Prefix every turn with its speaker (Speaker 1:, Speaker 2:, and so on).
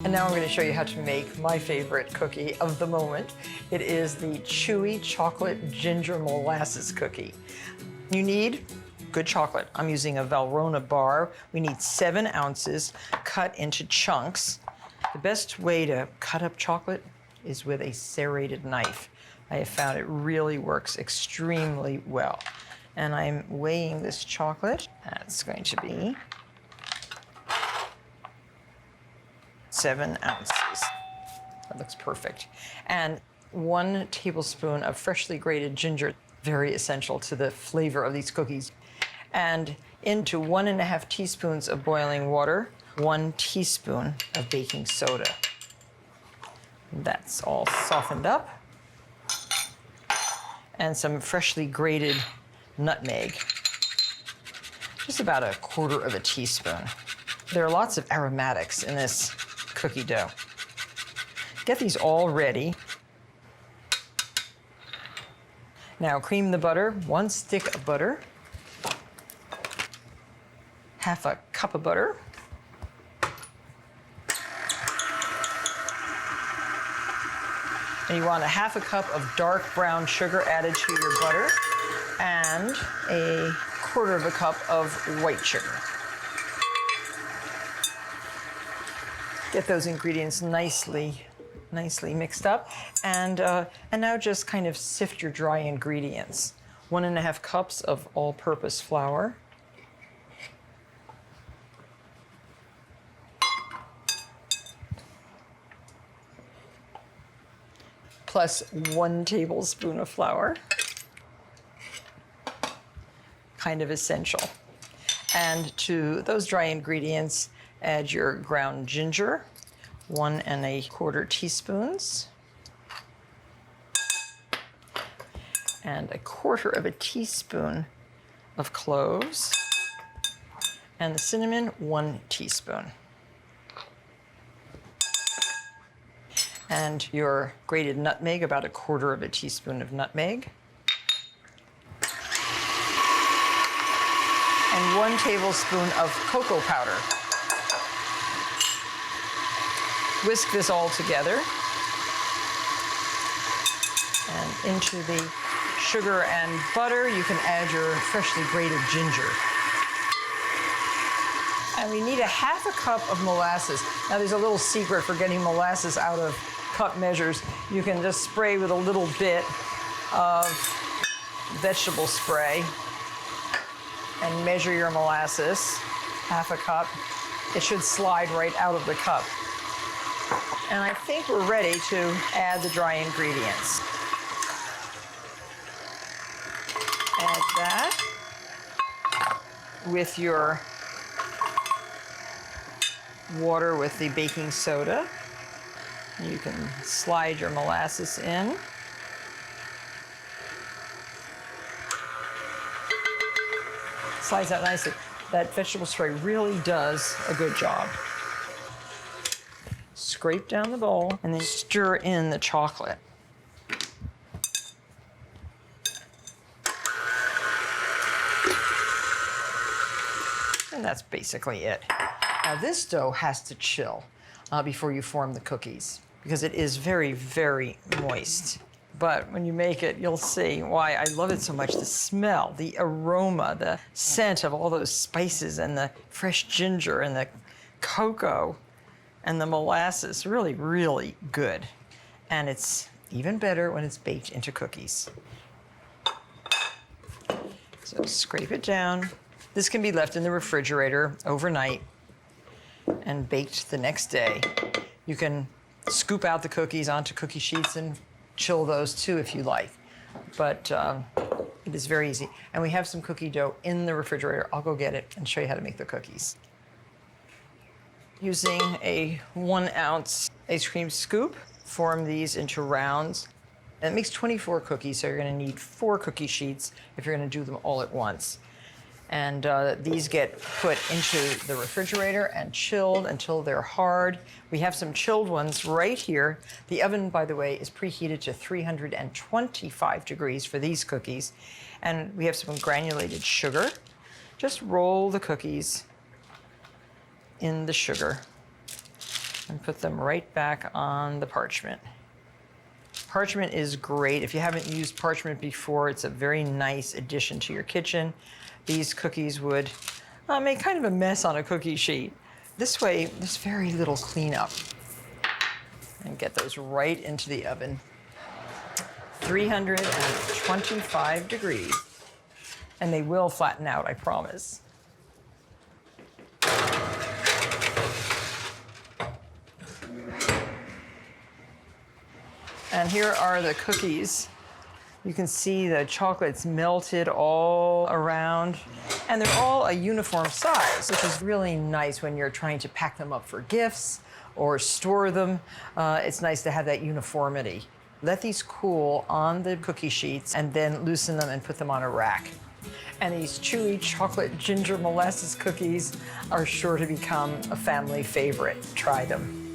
Speaker 1: And now I'm going to show you how to make my favorite cookie of the moment. It is the Chewy Chocolate Ginger-Molasses Cookie. You need good chocolate. I'm using a Valrhona bar. We need 7 ounces cut into chunks. The best way to cut up chocolate is with a serrated knife. I have found it really works extremely well. And I'm weighing this chocolate. That's going to be 7 ounces. That looks perfect. And 1 tablespoon of freshly grated ginger, very essential to the flavor of these cookies. And into 1½ teaspoons of boiling water, 1 teaspoon of baking soda. That's all softened up. And some freshly grated nutmeg, just about 1/4 teaspoon. There are lots of aromatics in this cookie dough. Get these all ready. Now cream the butter, 1 stick of butter, 1/2 cup of butter, and you want 1/2 cup of dark brown sugar added to your butter, and 1/4 cup of white sugar. Get those ingredients nicely mixed up, and now just kind of sift your dry ingredients. 1½ cups of all-purpose flour, plus 1 tablespoon of flour, kind of essential. And to those dry ingredients, add your ground ginger, 1¼ teaspoons, and 1/4 teaspoon of cloves, and the cinnamon, 1 teaspoon. And your grated nutmeg, about 1/4 teaspoon of nutmeg. And 1 tablespoon of cocoa powder. Whisk this all together. And into the sugar and butter, you can add your freshly grated ginger. And we need 1/2 cup of molasses. Now there's a little secret for getting molasses out of cup measures. You can just spray with a little bit of vegetable spray and measure your molasses, 1/2 cup. It should slide right out of the cup. And I think we're ready to add the dry ingredients. Add that with your water with the baking soda. You can slide your molasses in. Slides out nicely. That vegetable spray really does a good job. Scrape down the bowl and then stir in the chocolate. And that's basically it. Now this dough has to chill before you form the cookies because it is very, very moist. But when you make it, you'll see why I love it so much. The smell, the aroma, the scent of all those spices and the fresh ginger and the cocoa and the molasses, really, really good. And it's even better when it's baked into cookies. So scrape it down. This can be left in the refrigerator overnight and baked the next day. You can scoop out the cookies onto cookie sheets and chill those too if you like. But it is very easy. And we have some cookie dough in the refrigerator. I'll go get it and show you how to make the cookies. Using a 1 ounce ice cream scoop, form these into rounds. And it makes 24 cookies, so you're gonna need 4 cookie sheets if you're gonna do them all at once. And these get put into the refrigerator and chilled until they're hard. We have some chilled ones right here. The oven, by the way, is preheated to 325 degrees for these cookies. And we have some granulated sugar. Just roll the cookies in the sugar and put them right back on the parchment. Parchment is great. If you haven't used parchment before, it's a very nice addition to your kitchen. These cookies would make kind of a mess on a cookie sheet. This way, there's very little cleanup. And get those right into the oven. 325 degrees. And they will flatten out, I promise. And here are the cookies. You can see the chocolate's melted all around, and they're all a uniform size, which is really nice when you're trying to pack them up for gifts or store them. It's nice to have that uniformity. Let these cool on the cookie sheets and then loosen them and put them on a rack. And these Chewy Chocolate Ginger-Molasses Cookies are sure to become a family favorite. Try them.